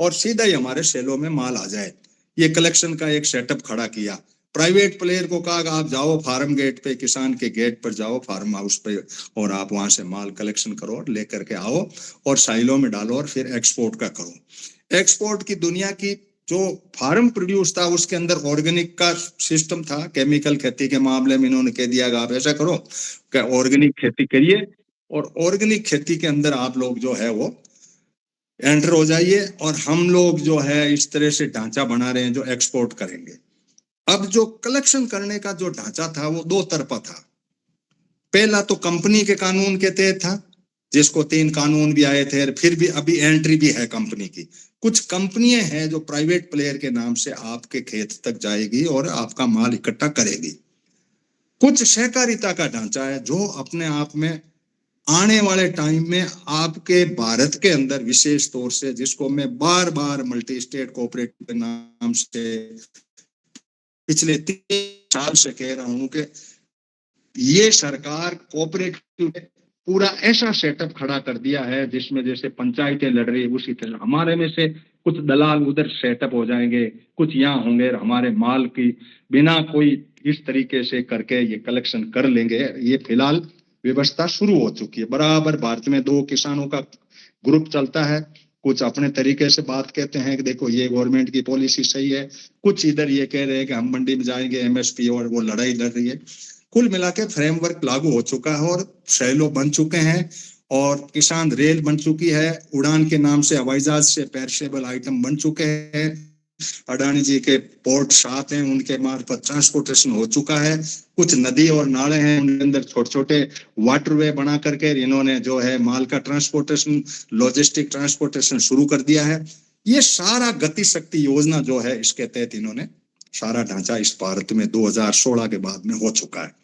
और सीधा ही हमारे सेलों में माल आ जाए। ये कलेक्शन का एक सेटअप खड़ा किया। प्राइवेट प्लेयर को कहा आप जाओ फार्म गेट पे, किसान के गेट पर जाओ, फार्म हाउस पे, और आप वहां से माल कलेक्शन करो और लेकर के आओ और साइलों में डालो और फिर एक्सपोर्ट का करो। एक्सपोर्ट की दुनिया की जो फार्म प्रोड्यूस था उसके अंदर ऑर्गेनिक का सिस्टम था। केमिकल खेती के मामले में इन्होंने कह दिया आप ऐसा करो कि ऑर्गेनिक खेती करिए, और ऑर्गेनिक खेती के अंदर आप लोग जो है वो एंटर हो जाइए, और हम लोग जो है इस तरह से ढांचा बना रहे हैं जो एक्सपोर्ट करेंगे। अब जो कलेक्शन करने का जो ढांचा था वो दो तरफा था। पहला तो कंपनी के कानून के तहत था, जिसको 3 कानून भी आए थे, फिर भी अभी एंट्री भी है कंपनी की। कुछ कंपनियां हैं जो प्राइवेट प्लेयर के नाम से आपके खेत तक जाएगी और आपका माल इकट्ठा करेगी। कुछ सहकारिता का ढांचा है जो अपने आप में आने वाले टाइम में आपके भारत के अंदर विशेष तौर से, जिसको मैं बार बार मल्टी स्टेट कोऑपरेटिव के नाम से पिछले 3 साल से कह रहा हूं कि ये सरकार कोऑपरेटिव पूरा ऐसा सेटअप खड़ा कर दिया है जिसमें जैसे पंचायतें लड़ रही है उसी तरह हमारे में से कुछ दलाल उधर सेटअप हो जाएंगे, कुछ यहाँ होंगे, हमारे माल की बिना कोई इस तरीके से करके ये कलेक्शन कर लेंगे। ये फिलहाल व्यवस्था शुरू हो चुकी है। बराबर भारत में 2 किसानों का ग्रुप चलता है। कुछ अपने तरीके से बात कहते हैं कि देखो ये गवर्नमेंट की पॉलिसी सही है, कुछ इधर ये कह रहे हैं कि हम मंडी में जाएंगे एमएसपी, और वो लड़ाई लड़ रही है। कुल मिला के फ्रेमवर्क लागू हो चुका है और शैलो बन चुके हैं, और किसान रेल बन चुकी है। उड़ान के नाम से हवाई जहाज से पेरिशेबल आइटम बन चुके हैं। अडानी जी के पोर्ट 7 हैं, उनके मार्फत ट्रांसपोर्टेशन हो चुका है। कुछ नदी और नाले हैं, उनके अंदर छोटे छोटे वाटरवे बना करके इन्होंने जो है माल का ट्रांसपोर्टेशन, लॉजिस्टिक ट्रांसपोर्टेशन शुरू कर दिया है। ये सारा गति शक्ति योजना जो है इसके तहत इन्होंने सारा ढांचा इस भारत में 2016 के बाद में हो चुका है।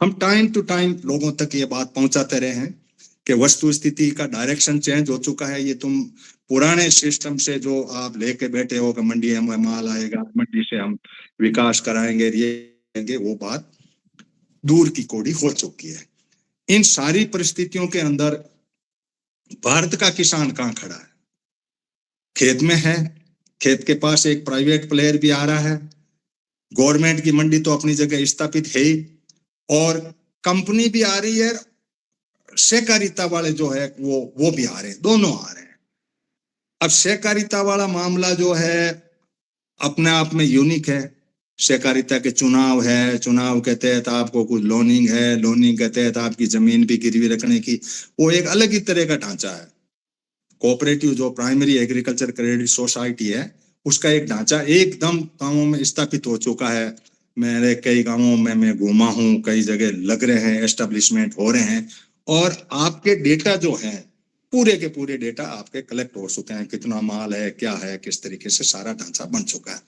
हम टाइम टू टाइम लोगों तक ये बात पहुंचाते रहे हैं कि वस्तु स्थिति का डायरेक्शन चेंज हो चुका है। ये तुम पुराने सिस्टम से जो आप लेके बैठे हो कि मंडी में माल आएगा, मंडी से हम विकास कराएंगे, ये वो बात दूर की कोड़ी हो चुकी है। इन सारी परिस्थितियों के अंदर भारत का किसान कहाँ खड़ा है? खेत में है। खेत के पास एक प्राइवेट प्लेयर भी आ रहा है। गवर्नमेंट की मंडी तो अपनी जगह स्थापित है ही, और कंपनी भी आ रही है। सहकारिता वाले जो है वो भी आ रहे हैं, दोनों आ रहे हैं। अब सहकारिता वाला मामला जो है अपने आप में यूनिक है। सहकारिता के चुनाव है, चुनाव के तहत आपको कुछ लोनिंग है, लोनिंग के तहत आपकी जमीन भी गिरवी रखने की, वो एक अलग ही तरह का ढांचा है। कोऑपरेटिव जो प्राइमरी एग्रीकल्चर क्रेडिट सोसाइटी है उसका एक ढांचा एकदम गांवों में स्थापित हो चुका है। मेरे कई गांवों में मैं घूमा हूं, कई जगह लग रहे हैं, एस्टेब्लिशमेंट हो रहे हैं, और आपके डेटा जो है पूरे के पूरे डेटा आपके कलेक्ट हो चुके हैं। कितना माल है, क्या है, किस तरीके से, सारा ढांचा बन चुका है।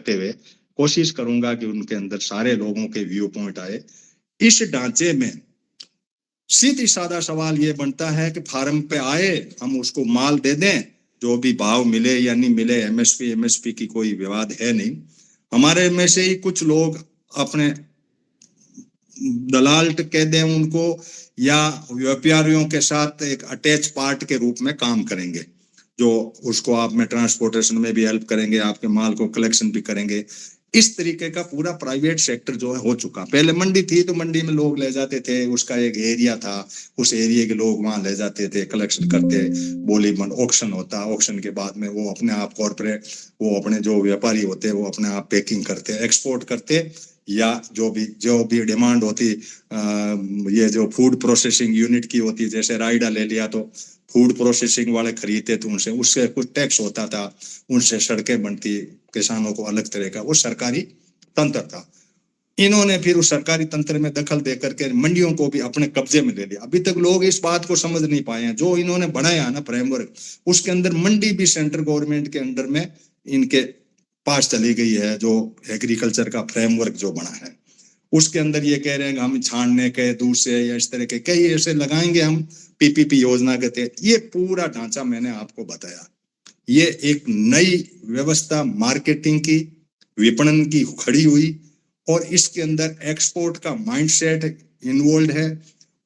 हुए कोशिश करूंगा कि उनके अंदर सारे लोगों के व्यू पॉइंट आए। इस ढांचे में सीधी साधा सवाल ये बनता है कि फार्म पे आए, हम उसको माल दे दें, जो भी भाव मिले या नहीं मिले, एमएसपी की कोई विवाद है नहीं। हमारे में से ही कुछ लोग अपने दलाल कह दें उनको, या व्यापारियों के साथ एक अटैच पार्ट के रूप में काम करेंगे, जो उसको आप में ट्रांसपोर्टेशन में भी हेल्प करेंगे, आपके माल को कलेक्शन भी करेंगे। इस तरीके का पूरा प्राइवेट सेक्टर जो है हो चुका। पहले मंडी थी तो मंडी में लोग ले जाते थे, उसका एक एरिया था, उस एरिया के लोग वहां ले जाते थे, कलेक्शन करते, बोली मन ऑक्शन होता, ऑक्शन के बाद में वो अपने आप कॉर्पोरेट, वो अपने जो व्यापारी होते वो अपने आप पैकिंग करते, एक्सपोर्ट करते, या जो भी डिमांड होती, ये जो फूड प्रोसेसिंग यूनिट की होती, जैसे रायडा ले लिया तो फूड प्रोसेसिंग वाले खरीदते थे उनसे, उससे कुछ टैक्स होता था, उनसे सड़कें बनती, किसानों को अलग तरह का वो सरकारी तंत्र था। इन्होंने फिर उस सरकारी तंत्र में दखल दे करके मंडियों को भी अपने कब्जे में ले लिया। अभी तक लोग इस बात को समझ नहीं पाए हैं, जो इन्होंने बनाया ना फ्रेमवर्क, उसके अंदर मंडी भी सेंट्रल गवर्नमेंट के अंडर में इनके पास चली गई है। जो एग्रीकल्चर का फ्रेमवर्क जो बना है उसके अंदर ये कह रहे हैं हम छानने के दूर से या इस तरह के कई ऐसे लगाएंगे हम पीपीपी योजना के तहत। ये पूरा ढांचा मैंने आपको बताया, ये एक नई व्यवस्था मार्केटिंग की, विपणन की खड़ी हुई, और इसके अंदर एक्सपोर्ट का माइंडसेट इन्वॉल्व है,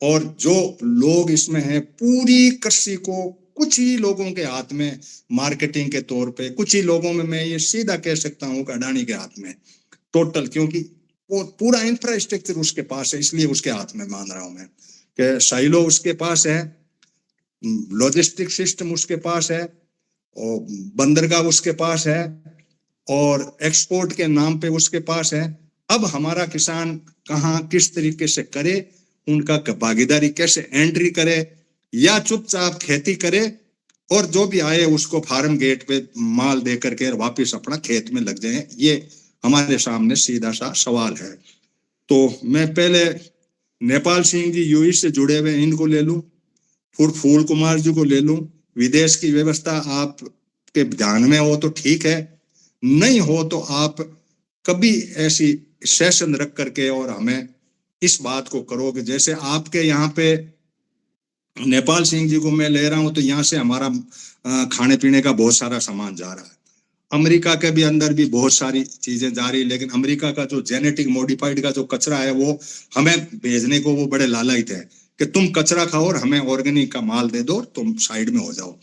और जो लोग इसमें हैं पूरी कृषि को कुछ ही लोगों के हाथ में मार्केटिंग के तौर पे, कुछ ही लोगों में मैं ये सीधा कह सकता हूँ कि अडानी के हाथ में टोटल, क्योंकि वो पूरा इंफ्रास्ट्रक्चर उसके पास है, इसलिए उसके हाथ में मान रहा हूं मैं कि साइलो उसके पास है, लॉजिस्टिक सिस्टम उसके पास है, और बंदरगाह उसके पास है, और एक्सपोर्ट के नाम पे उसके पास है। अब हमारा किसान कहाँ किस तरीके से करे, उनका भागीदारी कैसे एंट्री करे, या चुपचाप खेती करे और जो भी आए उसको फार्म गेट पे माल दे करके वापिस अपना खेत में लग जाए, ये हमारे सामने सीधा सा सवाल है। तो मैं पहले नेपाल सिंह जी यूई से जुड़े हुए इनको ले लूं, फिर फूल कुमार जी को ले लूं। विदेश की व्यवस्था आपके ध्यान में हो तो ठीक है, नहीं हो तो आप कभी ऐसी सेशन रख करके और हमें इस बात को करो कि जैसे आपके यहाँ पे नेपाल सिंह जी को मैं ले रहा हूं तो यहाँ से हमारा खाने पीने का बहुत सारा सामान जा रहा है, अमेरिका के भी अंदर भी बहुत सारी चीजें जा रही, लेकिन अमेरिका का जो जेनेटिक मॉडिफाइड का जो कचरा है वो हमें भेजने को वो बड़े लालायित है कि तुम कचरा खाओ और हमें ऑर्गेनिक का माल दे दो, तुम साइड में हो जाओ।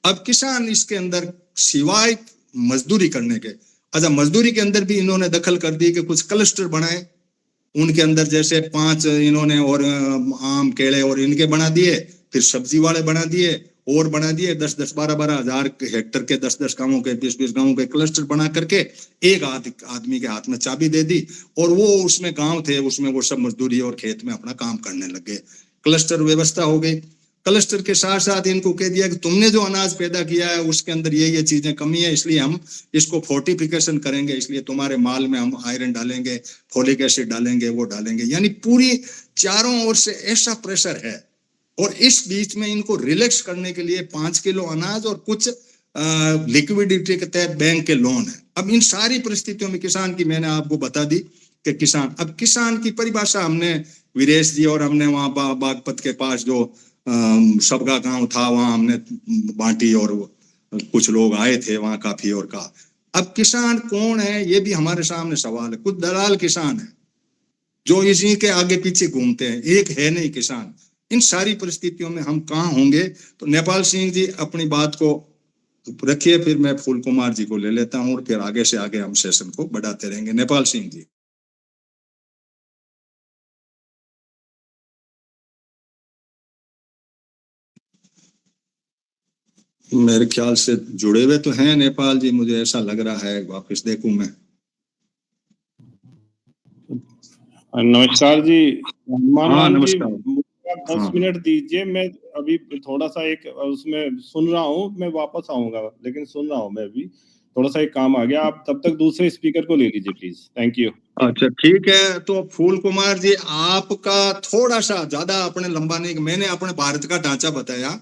अब किसान इसके अंदर सिवाय मजदूरी करने के, अच्छा मजदूरी के अंदर भी इन्होंने दखल कर दी कि कुछ क्लस्टर बनाए, उनके अंदर जैसे 5 इन्होंने और आम केले और इनके बना दिए, फिर सब्जी वाले बना दिए और बना दिए, 10-10 12-12 हजार हेक्टर के 10-10 गांवों के 20-20 गांवों के क्लस्टर बना करके एक आदमी के हाथ में चाबी दे दी, और वो उसमें गांव थे उसमें वो सब मजदूरी और खेत में अपना काम करने लग गए। क्लस्टर व्यवस्था हो गई। क्लस्टर के साथ साथ इनको कह दिया कि तुमने जो अनाज पैदा किया है उसके अंदर ये चीजें कमी है, इसलिए हम इसको फोर्टिफिकेशन करेंगे, इसलिए तुम्हारे माल में हम आयरन डालेंगे, फोलिक एसिड डालेंगे, वो डालेंगे, यानी पूरी चारों ओर से ऐसा प्रेशर है। और इस बीच में इनको रिलैक्स करने के लिए 5 किलो अनाज और कुछ लिक्विडिटी के तहत बैंक के लोन है। अब इन सारी परिस्थितियों में किसान की मैंने आपको बता दी कि किसान, अब किसान की परिभाषा हमने वीरेश जी और हमने वहां बागपत के पास जो सबका गांव था वहां हमने बांटी, और कुछ लोग आए थे वहां काफी और कहा। अब किसान कौन है ये भी हमारे सामने सवाल है। कुछ दलाल किसान है जो इसी के आगे पीछे घूमते हैं, एक है नहीं किसान। इन सारी परिस्थितियों में हम कहाँ होंगे? तो नेपाल सिंह जी अपनी बात को रखिए, फिर मैं फूल कुमार जी को ले लेता हूँ और फिर आगे से आगे हम सेशन को बढ़ाते रहेंगे। नेपाल सिंह जी। मेरे ख्याल से जुड़े हुए तो हैं नेपाल जी, मुझे ऐसा लग रहा है, वापस देखूं मैं। नमस्कार जी। हाँ हनुमान जी, नमस्कार। मुझे आप 10 हाँ मिनट दीजिए, मैं अभी थोड़ा सा एक उसमें सुन रहा हूँ, मैं वापस आऊंगा, लेकिन सुन रहा हूँ मैं अभी, थोड़ा सा एक काम आ गया। आप तब तक दूसरे स्पीकर को ले लीजिए प्लीज। Thank you. अच्छा ठीक है, तो फूल कुमार जी आपका थोड़ा सा ज्यादा अपने लंबा नहीं, मैंने अपने भारत का ढांचा बताया,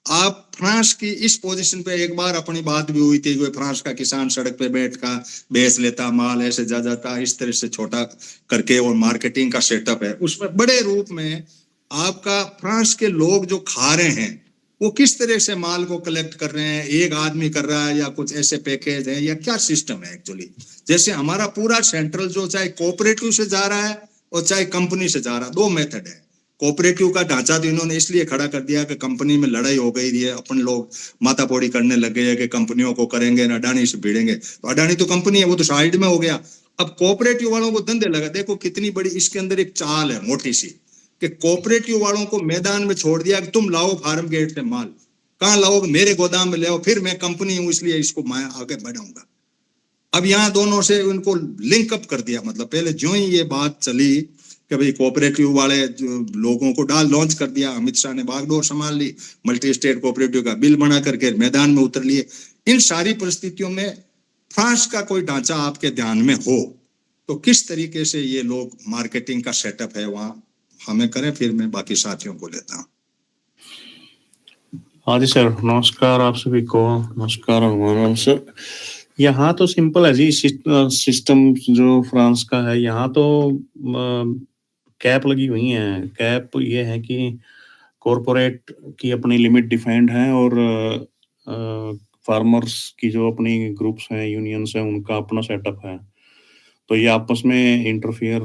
आप फ्रांस की इस पोजीशन पे एक बार अपनी बात भी हुई थी, फ्रांस का किसान सड़क पे बैठ का बेच लेता माल, ऐसे जा जाता, इस तरह से छोटा करके और मार्केटिंग का सेटअप है, उसमें बड़े रूप में आपका फ्रांस के लोग जो खा रहे हैं वो किस तरह से माल को कलेक्ट कर रहे हैं, एक आदमी कर रहा है या कुछ ऐसे पैकेज है या क्या सिस्टम है एक्चुअली? जैसे हमारा पूरा सेंट्रल जो चाहे कोऑपरेटिव से जा रहा है और चाहे कंपनी से जा रहा है, दो मेथड है। कोऑपरेटिव का ढांचा तो इन्होंने इसलिए खड़ा कर दिया कि कंपनी में लड़ाई हो गई है, अपन लोग मातापोड़ी करने लग गए कि कंपनियों को करेंगे ना, अडानी से भिड़ेंगे, तो अडानी तो कंपनी है वो तो साइड में हो गया। अब कोऑपरेटिव वालों को धंधे लगा, देखो कितनी बड़ी इसके अंदर एक चाल है मोटी सी, कि कोऑपरेटिव वालों को मैदान में छोड़ दिया कि तुम लाओ फार्म गेट से माल, कहाँ लाओगे? मेरे गोदाम में ले आओ, फिर मैं कंपनी हूं इसलिए इसको मैं आगे बढ़ाऊंगा। अब यहाँ दोनों से उनको लिंकअप कर दिया, मतलब पहले जो ही ये बात चली कि भाई कोऑपरेटिव वाले लोगों को लॉन्च कर दिया, अमित शाह ने बागडोर संभाल ली, मल्टी स्टेट कोऑपरेटिव का बिल बना करके मैदान में उतर लिए। इन सारी परिस्थितियों में फ्रांस का कोई ढांचा आपके ध्यान में हो तो किस तरीके से ये लोग मार्केटिंग का सेटअप है वहां हमें करें, फिर मैं बाकी साथियों को लेता हूँ। हाँ जी सर, नमस्कार आप सभी को। नमस्कार अभिमान सर। यहाँ तो सिंपल है जी, सिस्टम जो फ्रांस का है, यहाँ तो कैप लगी हुई है। कैप ये है कि कॉरपोरेट की अपनी लिमिट डिफाइंड है और फार्मर्स की जो अपनी ग्रुप्स हैं, यूनियंस हैं, उनका अपना सेटअप है। तो ये आपस में इंटरफियर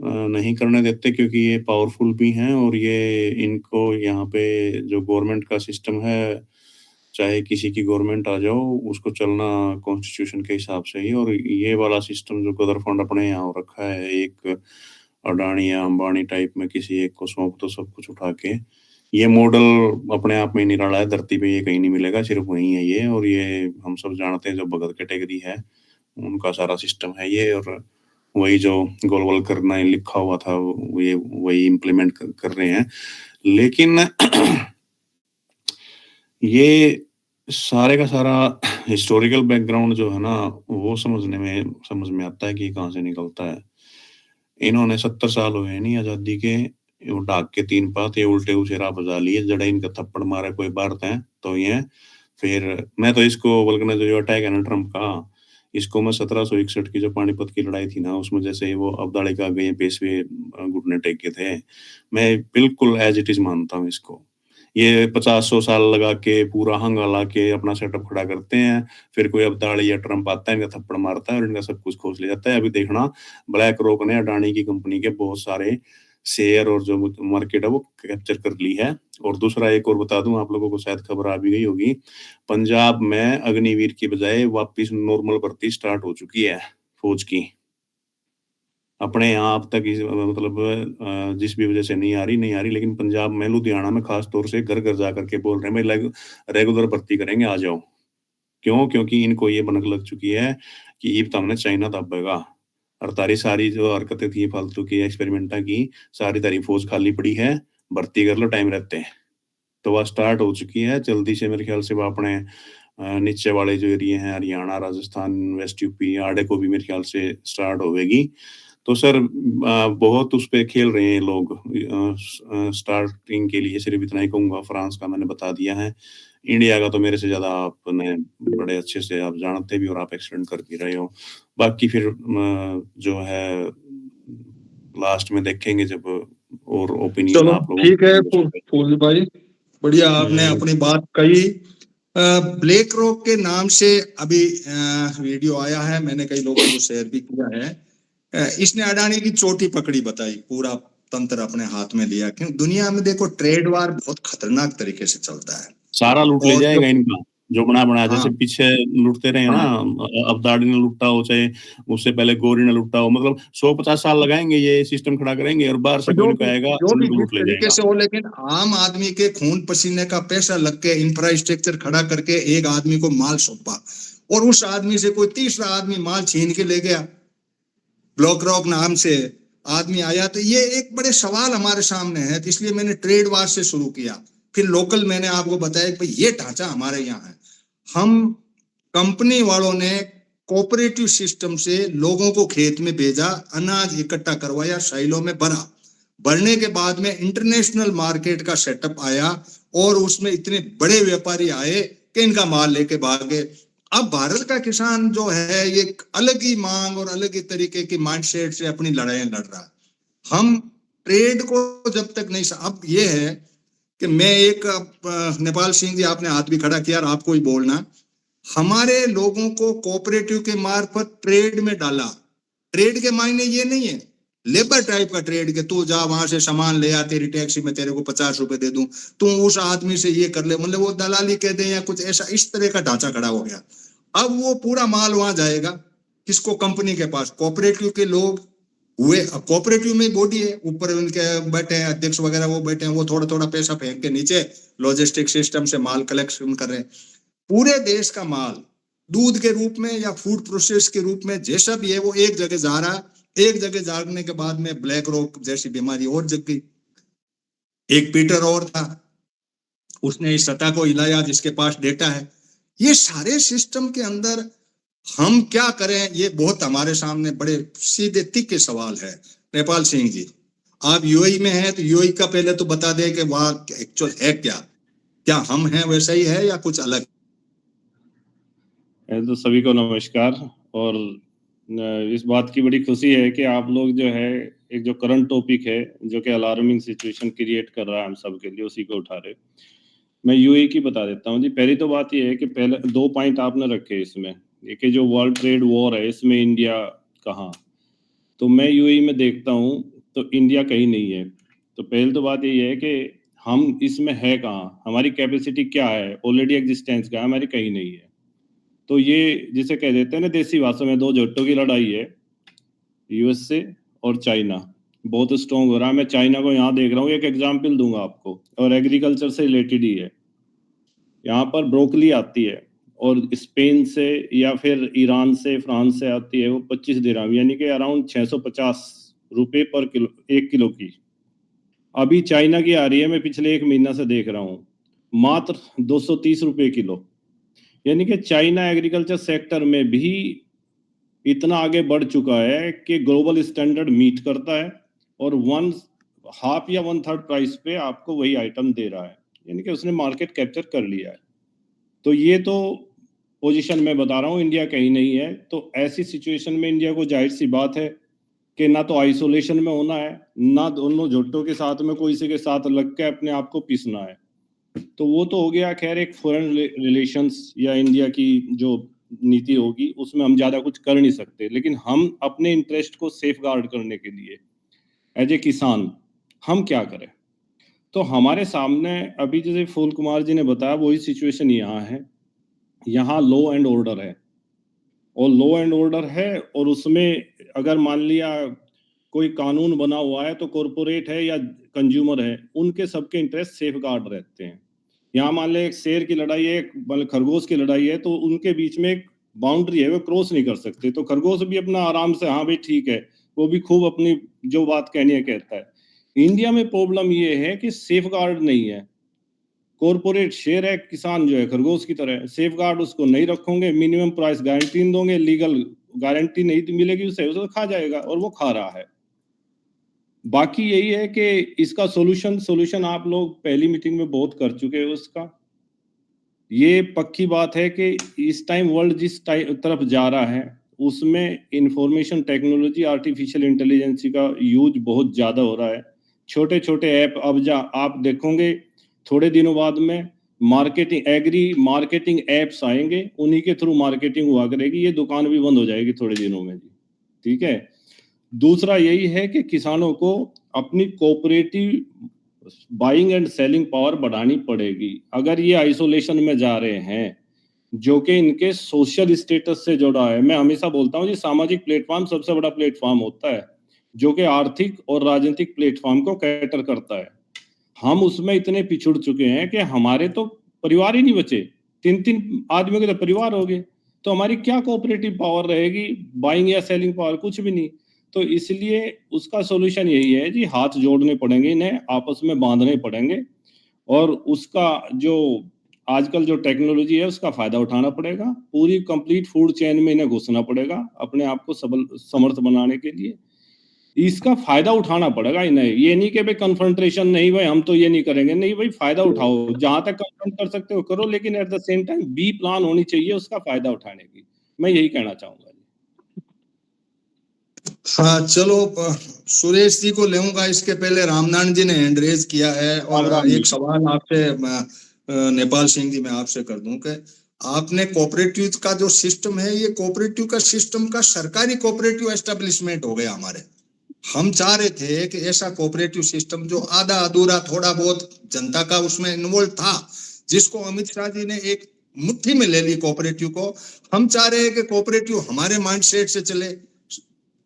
नहीं करने देते, क्योंकि ये पावरफुल भी हैं और ये इनको यहाँ पे जो गवर्नमेंट का सिस्टम है, चाहे किसी की गवर्नमेंट आ जाओ, उसको चलना कॉन्स्टिट्यूशन के हिसाब से ही। और ये वाला सिस्टम जो गदर फंड अपने यहाँ हो रखा है, एक अडानी या अंबानी टाइप में किसी एक को सौंप दो सब कुछ उठा के, ये मॉडल अपने आप में निराला है, धरती पे ये कहीं नहीं मिलेगा, सिर्फ वहीं है ये। और ये हम सब जानते हैं, जो भगत कैटेगरी है उनका सारा सिस्टम है ये, और वही जो गोलवल करना लिखा हुआ था ये वही इम्प्लीमेंट कर रहे हैं। लेकिन ये सारे का सारा हिस्टोरिकल बैकग्राउंड जो है ना, वो समझ में आता है कि कहाँ से निकलता है। इन्होंने 70 साल हुए नहीं आजादी के, वो डाक के 3 पात ये उल्टे उछेरा बजा लिए, जड़ा इनका थप्पड़ मारे कोई बात है तो ये। फिर मैं तो इसको बल्कि जो अटैक है ना ट्रम्प का, इसको मैं 1761 की जो पानीपत की लड़ाई थी ना, उसमें जैसे वो अब्दाली का गए पेशवे घुटने टेके थे, मैं बिल्कुल एज इट इज मानता हूँ इसको। ये 50-100 साल लगा के पूरा हंगाला के अपना सेटअप खड़ा करते हैं, फिर कोई अब्दाली या ट्रम्प आता है, इनका थप्पड़ मारता है और इनका सब कुछ खोस ले जाता है। अभी देखना, ब्लैक रॉक ने अडानी की कंपनी के बहुत सारे शेयर और जो मार्केट है वो कैप्चर कर ली है। और दूसरा एक और बता दूं, आप लोगों को शायद खबर आ भी गई होगी, पंजाब में अग्निवीर की बजाय वापस नॉर्मल भर्ती स्टार्ट हो चुकी है फौज की। अपने यहाँ अब तक मतलब जिस भी वजह से नहीं आ रही, लेकिन पंजाब में लुधियाना में खास तौर से घर घर जा करके बोल रहे हैं भाई रेगुलर भर्ती करेंगे, आ जाओ। क्यों? क्योंकि इनको ये भनक लग चुकी है कि ईब हमने चाइना दबेगा, और तारी सारी जो हरकतें थी फालतू की एक्सपेरिमेंटा की, सारी तारी फौज खाली पड़ी है, भर्ती कर लो टाइम रहते हैं। तो वह स्टार्ट हो चुकी है जल्दी से, मेरे ख्याल से वो अपने नीचे वाले जो एरिए हैं, हरियाणा, राजस्थान, वेस्ट यूपी, आड़े को भी मेरे ख्याल से स्टार्ट होगी। तो सर बहुत उस पे खेल रहे हैं लोग। स्टार्टिंग के लिए सिर्फ इतना ही कहूँगा, फ्रांस का मैंने बता दिया है, इंडिया का तो मेरे से ज्यादा आपने बड़े अच्छे से आप जानते भी और आप एक्सप्लेन कर भी रहे हो। बाकी फिर जो है लास्ट में देखेंगे जब और ओपिनियन चलो आप लोगों ठीक है फूल भाई, बढ़िया आपने अपनी बात कही। ब्लैक रॉक के नाम से अभी वीडियो आया है, मैंने कई लोगों को शेयर भी किया है। इसने अडानी की चोटी पकड़ी बताई, पूरा तंत्र अपने हाथ में लिया। क्यों? दुनिया में देखो ट्रेड वार बहुत खतरनाक तरीके से चलता है, सारा लूट ले और जाएगा इनका जो बना जैसे हाँ पीछे लूटते रहे ना, अब्दाली ने लूटा हो, चाहे उससे पहले गोरी ने लूटा हो, मतलब 150 साल लगाएंगे ये सिस्टम खड़ा करेंगे और बाहर से कोई नहीं कहेगा, जो भी लूट ले तरीके जाएगा। से हो, लेकिन आम आदमी के खून पसीने का पैसा लग के इंफ्रास्ट्रक्चर खड़ा करके एक आदमी को माल सौंपा, और उस आदमी से कोई तीसरा आदमी माल छीन के ले गया, ब्लैक रॉक नाम से आदमी आया। तो ये एक बड़े सवाल हमारे सामने है, तो इसलिए मैंने ट्रेड वार से शुरू किया। फिर लोकल मैंने आपको बताया कि ये ढांचा हमारे यहाँ है। हम कंपनी वालों ने कोऑपरेटिव सिस्टम से लोगों को खेत में भेजा, अनाज इकट्ठा करवाया, साइलों में भरा, भरने के बाद में इंटरनेशनल मार्केट का सेटअप आया, और उसमें इतने बड़े व्यापारी आए कि इनका माल लेके भागे। अब भारत का किसान जो है ये अलग ही मांग और अलग ही तरीके की माइंडसेट से अपनी लड़ाई लड़ रहा है। हम ट्रेड को जब तक नहीं, अब ये है कि मैं एक नेपाल सिंह जी आपने हाथ भी खड़ा किया और आपको ही बोलना, हमारे लोगों को कोऑपरेटिव के मार्फत ट्रेड में डाला। ट्रेड के मायने ये नहीं है लेबर टाइप का ट्रेड के तू जा वहां से सामान ले आ, तेरी टैक्सी में तेरे को 50 रुपए दे दूं, तू उस आदमी से ये कर ले, मतलब वो दलाली कह दे या कुछ ऐसा, इस तरह का ढांचा खड़ा हो गया। अब वो पूरा माल वहां जाएगा किसको? कंपनी के पास। कोऑपरेटिव के लोग हुए, कोऑपरेटिव में बॉडी है, ऊपर उनके बैठे हैं अध्यक्ष वगैरह, वो बैठे हैं, वो थोड़ा थोड़ा पैसा फेंक के नीचे लॉजिस्टिक सिस्टम से माल कलेक्शन कर रहे हैं। पूरे देश का माल दूध के रूप में या फूड प्रोसेस के रूप में जैसा भी है वो एक जगह जा रहा है। एक जगह जाने के बाद में ब्लैक रॉक जैसी बीमारी और जग गई। एक पीटर और था, उसने इस सतह को हिलाया जिसके पास डेटा है। ये सारे सिस्टम के अंदर हम क्या करें, ये बहुत हमारे सामने बड़े सीधे तिक्के सवाल है। नेपाल सिंह जी, आप यूएई में हैं, तो यूएई का पहले तो बता दें कि वहां एक्चुअल है क्या हम हैं वैसा ही है या कुछ अलग? तो सभी को नमस्कार। और इस बात की बड़ी खुशी है कि आप लोग जो है एक जो करंट टॉपिक है जो कि अलार्मिंग सिचुएशन क्रिएट कर रहा है हम सब के लिए, उसी को उठा रहे। मैं यूएई की बता देता हूँ जी। पहली तो बात ये है कि पहले 2 पॉइंट आपने रखे इसमें, एक जो वर्ल्ड ट्रेड वॉर है इसमें इंडिया कहाँ, तो मैं यूएई में देखता हूँ तो इंडिया कहीं नहीं है। तो पहले तो बात ये है कि हम इसमें है कहाँ, हमारी कैपेसिटी क्या है, ऑलरेडी एग्जिस्टेंस क्या है, हमारी कहीं नहीं है। तो ये जिसे कह देते हैं ना देसी भाषा में, दो जोटों की लड़ाई है, यूएसए और चाइना। बहुत स्ट्रॉन्ग हो रहा है। मैं चाइना को यहाँ देख रहा हूँ, एक एग्जाम्पल दूंगा आपको और एग्रीकल्चर से रिलेटेड ही है। यहाँ पर ब्रोकली आती है और स्पेन से या फिर ईरान से, फ्रांस से आती है, वो 25 दिरहम यानी कि अराउंड 650 रुपए पर किलो, 1 किलो की। अभी चाइना की आ रही है, मैं पिछले 1 महीना से देख रहा हूँ, मात्र 230 रुपए किलो। यानी कि चाइना एग्रीकल्चर सेक्टर में भी इतना आगे बढ़ चुका है कि ग्लोबल स्टैंडर्ड मीट करता है और 1/2 या 1/3 प्राइस पे आपको वही आइटम दे रहा है। यानी कि उसने मार्केट कैप्चर कर लिया है। तो ये तो पोजीशन मैं बता रहा हूँ, इंडिया कहीं नहीं है। तो ऐसी सिचुएशन में इंडिया को जाहिर सी बात है कि ना तो आइसोलेशन में होना है, ना दोनों झुट्टों के साथ में कोई से के साथ लग के अपने आप को पीसना है। तो वो तो हो गया खैर एक फॉरेन रिलेशंस या इंडिया की जो नीति होगी उसमें हम ज्यादा कुछ कर नहीं सकते। लेकिन हम अपने इंटरेस्ट को सेफ गार्ड करने के लिए एज ए किसान हम क्या करें? तो हमारे सामने अभी जैसे फूल कुमार जी ने बताया वही सिचुएशन यहाँ है। यहाँ लॉ एंड ऑर्डर है और लॉ एंड ऑर्डर है और उसमें अगर मान लिया कोई कानून बना हुआ है तो कॉरपोरेट है या कंज्यूमर है, उनके सबके इंटरेस्ट सेफ गार्ड रहते हैं। यहाँ मान ले एक शेर की लड़ाई है, एक खरगोश की लड़ाई है, तो उनके बीच में एक बाउंड्री है, वो क्रॉस नहीं कर सकते। तो खरगोश भी अपना आराम से हाँ भाई ठीक है, वो भी खूब अपनी जो बात कहनी है कहता है। इंडिया में प्रॉब्लम ये है कि सेफ गार्ड नहीं है। कॉर्पोरेट शेयर है, किसान जो है खरगोश की तरह, सेफ गार्ड उसको नहीं रखोगे, मिनिमम प्राइस गारंटी नहीं दोगे, लीगल गारंटी नहीं मिलेगी उसे खा जाएगा और वो खा रहा है। बाकी यही है कि इसका सॉल्यूशन आप लोग पहली मीटिंग में बहुत कर चुके हैं उसका। ये पक्की बात है कि इस टाइम वर्ल्ड जिस तरफ जा रहा है उसमें इंफॉर्मेशन टेक्नोलॉजी, आर्टिफिशियल इंटेलिजेंस का यूज बहुत ज्यादा हो रहा है। छोटे छोटे ऐप अब आप देखोगे थोड़े दिनों बाद में मार्केटिंग एप्स आएंगे, उन्हीं के थ्रू मार्केटिंग हुआ करेगी। ये दुकान भी बंद हो जाएगी थोड़े दिनों में जी, ठीक है। दूसरा यही है कि किसानों को अपनी cooperative buying and selling power बढ़ानी पड़ेगी। अगर ये आइसोलेशन में जा रहे हैं जो कि इनके सोशल स्टेटस से जुड़ा है, मैं हमेशा बोलता हूँ जी सामाजिक प्लेटफॉर्म सबसे बड़ा प्लेटफॉर्म होता है जो कि आर्थिक और राजनीतिक प्लेटफॉर्म को कैटर करता है। हम उसमें इतने पिछड़ चुके हैं कि हमारे तो परिवार ही नहीं बचे, 3-3 आदमियों के तो परिवार हो गए, तो हमारी क्या कोऑपरेटिव पावर रहेगी, बाइंग या सेलिंग पावर, कुछ भी नहीं। तो इसलिए उसका सॉल्यूशन यही है जी, हाथ जोड़ने पड़ेंगे, इन्हें आपस में बांधने पड़ेंगे और उसका जो आजकल जो टेक्नोलॉजी है उसका फायदा उठाना पड़ेगा। पूरी कंप्लीट फूड चेन में इन्हें घुसना पड़ेगा अपने आप को समर्थ बनाने के लिए। इसका फायदा उठाना पड़ेगा इन्हें। ये नहीं कि भाई कन्फ्रंटेशन नहीं, भाई हम तो ये नहीं करेंगे, नहीं भाई, फायदा उठाओ, जहां तक कन्फ्रंट कर सकते हो करो, लेकिन at the same time B plan होनी चाहिए उसका फायदा उठाने की। मैं यही कहना चाहूंगा। हाँ चलो, सुरेश जी को लेऊंगा, इसके पहले रामनारायण जी ने हैंड रेज किया है। और एक सवाल आपसे नेपाल सिंह जी मैं आपसे कर दूं कि आपने कोऑपरेटिव का जो सिस्टम है, ये कोऑपरेटिव का सिस्टम का सरकारी कोऑपरेटिव एस्टेब्लिशमेंट हो गया हमारे। हम चाह रहे थे कि ऐसा कोऑपरेटिव सिस्टम जो आधा अधूरा थोड़ा बहुत जनता का उसमें इन्वॉल्व था, जिसको अमित शाह जी ने एक मुट्ठी में ले ली कोऑपरेटिव को। हम चाह रहे हैं कि कोऑपरेटिव हमारे माइंडसेट से चले,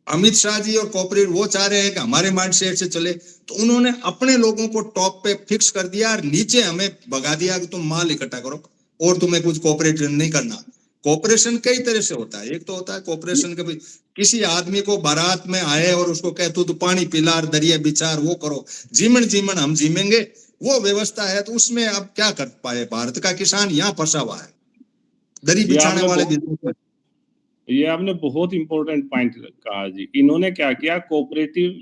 अमित शाह जी और कॉर्पोरेट वो चाह रहे हैं कि हमारे माइंडसेट से चले। तो उन्होंने अपने लोगों को टॉप पे फिक्स कर दिया और नीचे हमें भगा दिया कि तुम माल इकट्ठा करो और तुम्हें कुछ कोऑपरेशन नहीं करना। कोऑपरेशन कई तरह से होता है। एक तो होता है कोऑपरेशन के भाई किसी आदमी को बारात में आए और उसको कहे तू तो पानी पिलार, दरिया बिचार, वो करो, जीवन हम जीमेंगे, वो व्यवस्था है। तो उसमें अब क्या कर पाए, भारत का किसान यहाँ फंसा हुआ है, दरी बिछाने वाले भी। ये आपने बहुत इंपॉर्टेंट पॉइंट कहा जी। इन्होंने क्या किया, कोऑपरेटिव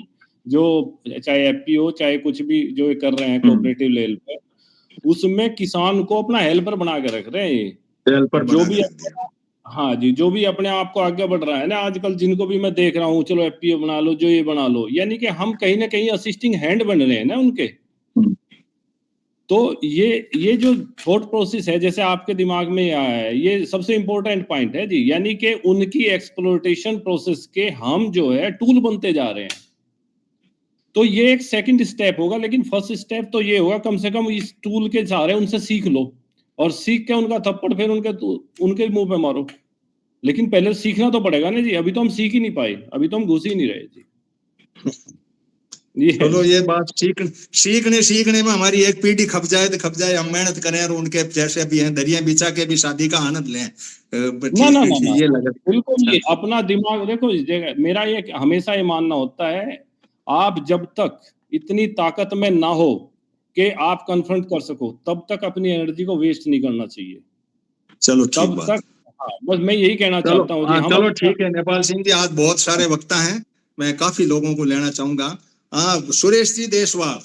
जो चाहे एफपीओ चाहे कुछ भी जो कर रहे हैं कोऑपरेटिव लेवल पे, उसमें किसान को अपना हेल्पर बना के रख रहे हैं। जो भी हाँ जी, जो भी अपने आप को आगे बढ़ रहा है ना आजकल, जिनको भी मैं देख रहा हूँ, चलो एफपीओ बना लो, जो ये बना लो, यानी कि हम कहीं ना कहीं असिस्टिंग हैंड बन रहे हैं ना उनके। तो ये जो थॉट प्रोसेस है, जैसे आपके दिमाग में आया है, ये सबसे इंपॉर्टेंट पॉइंट है जी, यानी कि उनकी एक्सप्लोइटेशन प्रोसेस के हम जो है टूल बनते जा रहे हैं। तो ये एक सेकंड स्टेप होगा, लेकिन फर्स्ट स्टेप तो ये होगा कम से कम इस टूल के सहारे उनसे सीख लो, और सीख के उनका थप्पड़ फिर उनके मुंह पे मारो। लेकिन पहले सीखना तो पड़ेगा ना जी, अभी तो हम सीख ही नहीं पाए, अभी तो हम घुस ही नहीं रहे जी। ये चलो ये बात सीखने में हमारी एक पीढ़ी खप जाए तो खप जाए, हम मेहनत करें और उनके जैसे भी हैं दरिया बिछा के भी शादी का आनंद लें। ना ना ना ना ये लगा बिल्कुल, ये अपना दिमाग देखो, इस जगह मेरा ये हमेशा ये मानना होता है, आप जब तक इतनी ताकत में ना हो कि आप कन्फ्रंट कर सको, तब तक अपनी एनर्जी को वेस्ट नहीं करना चाहिए। चलो ठीक तब बात तक हाँ, बस मैं यही कहना चलो चाहता हूँ जी। हम चलो ठीक है नेपाल सिंह जी, आज बहुत सारे वक्ता हैं, मैं काफी लोगों को लेना चाहूंगा। सुरेश जी देशवाल,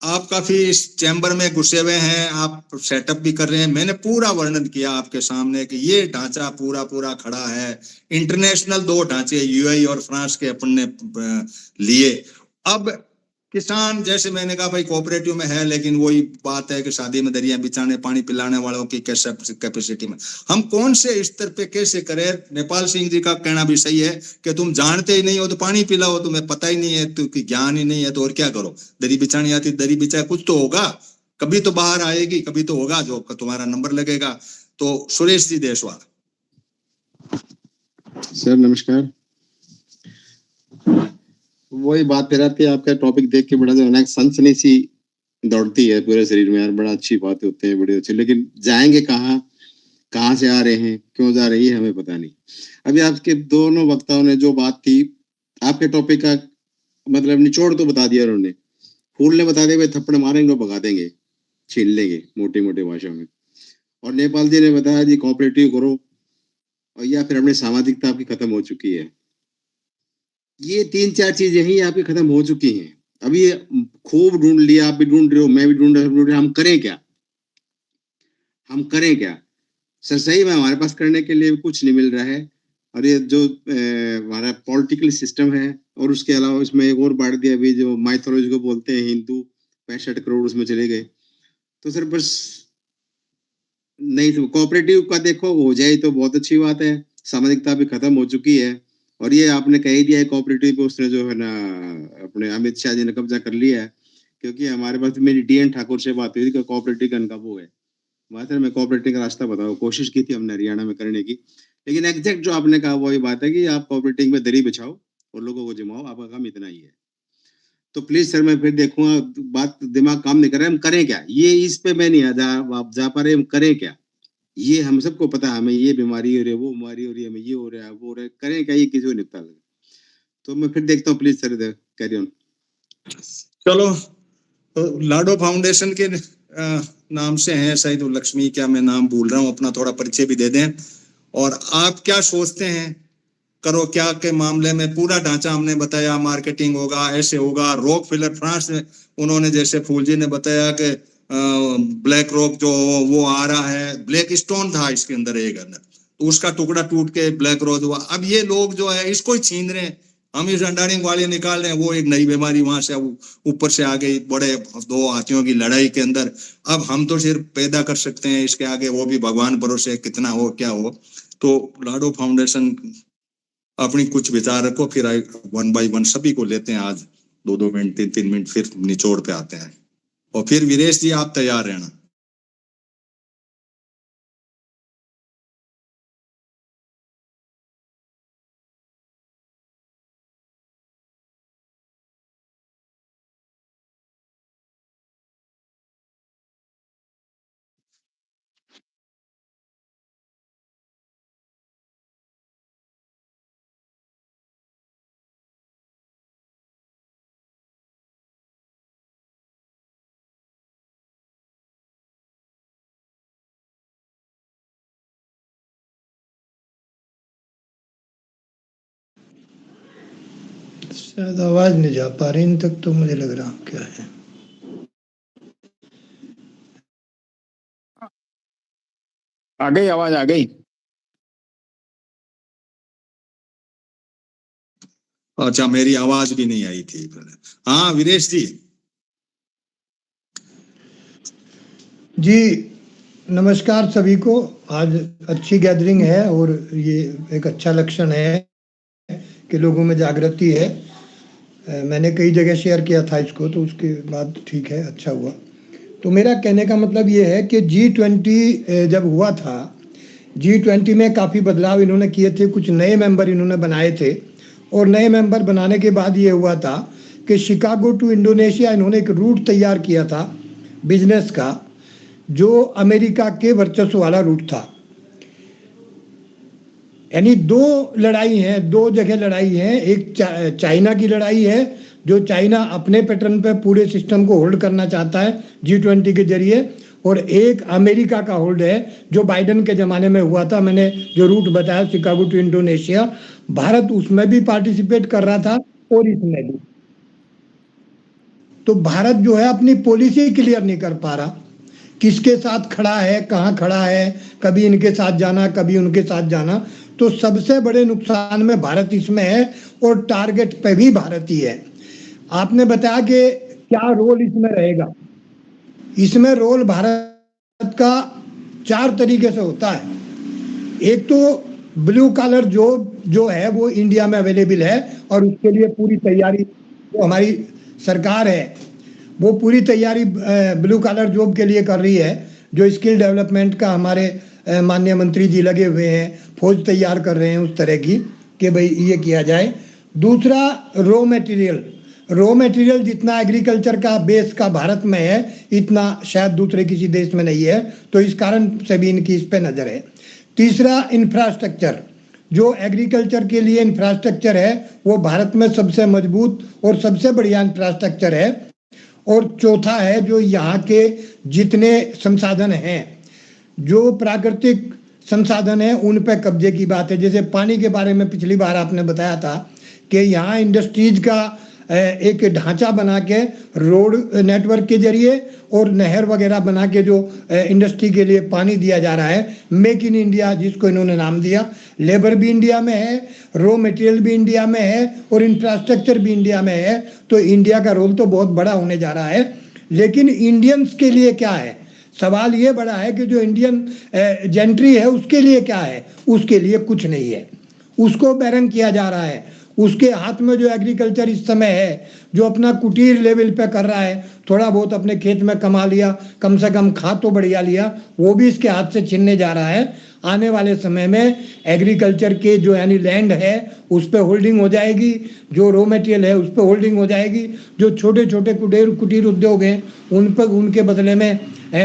आप काफी इस चैम्बर में घुसे हुए हैं, आप सेटअप भी कर रहे हैं, मैंने पूरा वर्णन किया आपके सामने कि ये ढांचा पूरा पूरा खड़ा है। इंटरनेशनल 2 ढांचे यूएई और फ्रांस के अपन ने लिए। अब किसान, जैसे मैंने कहा भाई कोऑपरेटिव में है, लेकिन वही बात है कि शादी में दरिया बिछाने पानी पिलाने वालों की कैपेसिटी में हम कौन से स्तर पे कैसे करें। नेपाल सिंह जी का कहना भी सही है कि तुम जानते ही नहीं हो तो पानी पिलाओ, तुम्हें पता ही नहीं है, क्योंकि ज्ञान ही नहीं है तो और क्या करो। दरी बिछानी आती दरी बिछाए, कुछ तो होगा, कभी तो बाहर आएगी, कभी तो होगा जो तुम्हारा नंबर लगेगा। तो सुरेश जी देशवाल। सर नमस्कार। वही बात फिर आती है, आपका टॉपिक देख के बड़ा जो है ना सनसनी सी दौड़ती है पूरे शरीर में यार, बड़ा अच्छी बातें होती है, बड़ी अच्छी, लेकिन जाएंगे कहाँ से आ रहे हैं, क्यों जा रही है, हमें पता नहीं। अभी आपके दोनों वक्ताओं ने जो बात की, आपके टॉपिक का मतलब निचोड़ तो बता दिया उन्होंने। फूल ने बता दिया थप्पड़ मारेंगे और भगा देंगे, छीन लेंगे मोटी मोटी भाषा में। और नेपाल जी ने बताया जी कोऑपरेटिव करो, और या फिर अपनी सामाजिकता आपकी खत्म हो चुकी है। ये 3-4 चीजें ही आपकी खत्म हो चुकी हैं। अभी ये खूब ढूंढ लिया, आप भी ढूंढ रहे हो, मैं भी ढूंढ रहा, हम करें क्या, हम करें क्या। सर सही में हमारे पास करने के लिए कुछ नहीं मिल रहा है। और ये जो हमारा पॉलिटिकल सिस्टम है, और उसके अलावा इसमें एक और बांट दिया अभी जो माइथोलॉजी को बोलते हैं हिंदू, 65 करोड़ उसमें चले गए। तो सर बस नहीं, तो कोऑपरेटिव का देखो हो जाए तो बहुत अच्छी बात है, सामाजिकता भी खत्म हो चुकी है। और ये आपने कह ही दिया है कोऑपरेटिव पे उसने जो है ना अपने अमित शाह जी ने कब्जा कर लिया है, क्योंकि हमारे पास मेरी DN ठाकुर से बात हुई थी कि कोऑपरेटिव का इनका वो है। बात है, मैं कोऑपरेटिव का रास्ता बताओ, कोशिश की थी हमने हरियाणा में करने की, लेकिन एग्जैक्ट जो आपने कहा वही बात है कि आप कोऑपरेटिव में दरी बिछाओ और लोगों को जमाओ, आपका काम इतना ही है। तो प्लीज सर मैं फिर देखूंगा, बात दिमाग काम नहीं कर रहा है, हम करें क्या, ये इस पे मैं नहीं आप जा पा रहे, हम करें क्या। ये हम सबको पता है, हमें ये बीमारी हो रही है, वो बीमारी हो रही है, हमें ये हो रहा है, वो हो रहा है, करें क्या, ये किसी को निपटा लगे। तो मैं फिर देखता हूँ, प्लीज सर कैरी ऑन। चलो, लाडो फाउंडेशन के नाम से हैं शायद, लक्ष्मी क्या मैं नाम भूल रहा हूँ, अपना थोड़ा परिचय भी दे दें। और आप क्या सोचते हैं करो क्या के मामले में, पूरा ढांचा हमने बताया, मार्केटिंग होगा, ऐसे होगा। रॉक फिलर फ्रांस में उन्होंने, जैसे फूल जी ने बताया कि ब्लैक रॉक जो वो आ रहा है, ब्लैक स्टोन था इसके अंदर एक अंदर, तो उसका टुकड़ा टूट के ब्लैक रोज हुआ। अब ये लोग जो है इसको ही छीन रहे हैं, हम इस अंडारिंग वाले निकाल रहे हैं, वो एक नई बीमारी वहां से ऊपर से आ गई, बड़े 2 हाथियों की लड़ाई के अंदर। अब हम तो सिर्फ पैदा कर सकते हैं, इसके आगे वो भी भगवान भरोसे कितना हो क्या हो। तो लाडो फाउंडेशन अपनी कुछ विचार रखो, फिर 1 by 1 सभी को लेते हैं आज 2-2 मिनट 3-3 मिनट, फिर निचोड़ पे आते हैं। और फिर वीरेश जी आप तैयार रहना। शायद आवाज नहीं जा पा रही इन तक, तो मुझे लग रहा क्या है। आ गई आवाज, आ गई। अच्छा, मेरी आवाज भी नहीं आई थी। हाँ वीरेश जी। जी, नमस्कार सभी को। आज अच्छी गैदरिंग है और ये एक अच्छा लक्षण है कि लोगों में जागृति है। मैंने कई जगह शेयर किया था इसको, तो उसके बाद ठीक है, अच्छा हुआ। तो मेरा कहने का मतलब ये है कि G20 जब हुआ था, G20 में काफ़ी बदलाव इन्होंने किए थे, कुछ नए मेंबर इन्होंने बनाए थे और नए मेंबर बनाने के बाद ये हुआ था कि शिकागो टू इंडोनेशिया इन्होंने एक रूट तैयार किया था बिजनेस का, जो अमेरिका के वर्चस्व वाला रूट था। यानी दो लड़ाई है, दो जगह लड़ाई है। एक चाइना की लड़ाई है, जो चाइना अपने पैटर्न पे पूरे सिस्टम को होल्ड करना चाहता है G20 के जरिए, और एक अमेरिका का होल्ड है जो बाइडेन के ज़माने में हुआ था। मैंने जो रूट बताया शिकागो टू इंडोनेशिया, भारत उसमें भी पार्टिसिपेट कर रहा था और इसमें भी। तो भारत जो है अपनी पॉलिसी क्लियर नहीं कर पा रहा, किसके साथ खड़ा है, कहाँ खड़ा है, कभी इनके साथ जाना, कभी उनके साथ जाना। तो सबसे बड़े नुकसान में भारत इसमें है और टारगेट पे भी भारत ही है। आपने बताया कि क्या रोल इसमें रहेगा। इसमें रोल भारत का 4 तरीके से होता है। एक तो ब्लू कॉलर जो है वो इंडिया में अवेलेबल है और उसके लिए पूरी तैयारी जो हमारी सरकार है वो पूरी तैयारी ब्लू कॉलर जॉब के लिए कर रही है। जो स्किल डेवलपमेंट का हमारे माननीय मंत्री जी लगे हुए हैं, फौज तैयार कर रहे हैं उस तरह की कि भाई ये किया जाए। दूसरा रॉ मटेरियल जितना एग्रीकल्चर का बेस का भारत में है, इतना शायद दूसरे किसी देश में नहीं है, तो इस कारण से भी इनकी इस पे नज़र है। तीसरा इंफ्रास्ट्रक्चर, जो एग्रीकल्चर के लिए इंफ्रास्ट्रक्चर है वो भारत में सबसे मजबूत और सबसे बढ़िया इंफ्रास्ट्रक्चर है। और चौथा है जो यहाँ के जितने संसाधन हैं, जो प्राकृतिक संसाधन है उन पे कब्जे की बात है। जैसे पानी के बारे में पिछली बार आपने बताया था कि यहाँ इंडस्ट्रीज का एक ढांचा बना के रोड नेटवर्क के जरिए और नहर वगैरह बना के जो इंडस्ट्री के लिए पानी दिया जा रहा है, मेक इन इंडिया जिसको इन्होंने नाम दिया। लेबर भी इंडिया में है, रॉ मटेरियल भी इंडिया में है और इंफ्रास्ट्रक्चर भी इंडिया में है। तो इंडिया का रोल तो बहुत बड़ा होने जा रहा है। लेकिन इंडियंस के लिए क्या है, सवाल ये बड़ा है कि जो इंडियन जेंट्री है उसके लिए क्या है। उसके लिए कुछ नहीं है, उसको बैरन किया जा रहा है। उसके हाथ में जो एग्रीकल्चर इस समय है, जो अपना कुटीर लेवल पे कर रहा है, थोड़ा बहुत अपने खेत में कमा लिया, कम से कम खा तो बढ़िया लिया, वो भी इसके हाथ से छीनने जा रहा है। आने वाले समय में एग्रीकल्चर के जो यानी लैंड है उस पर होल्डिंग हो जाएगी, जो रॉ मटेरियल है उस पर होल्डिंग हो जाएगी, जो छोटे छोटे कुटीर उद्योग हैं उन पर उनके बदले में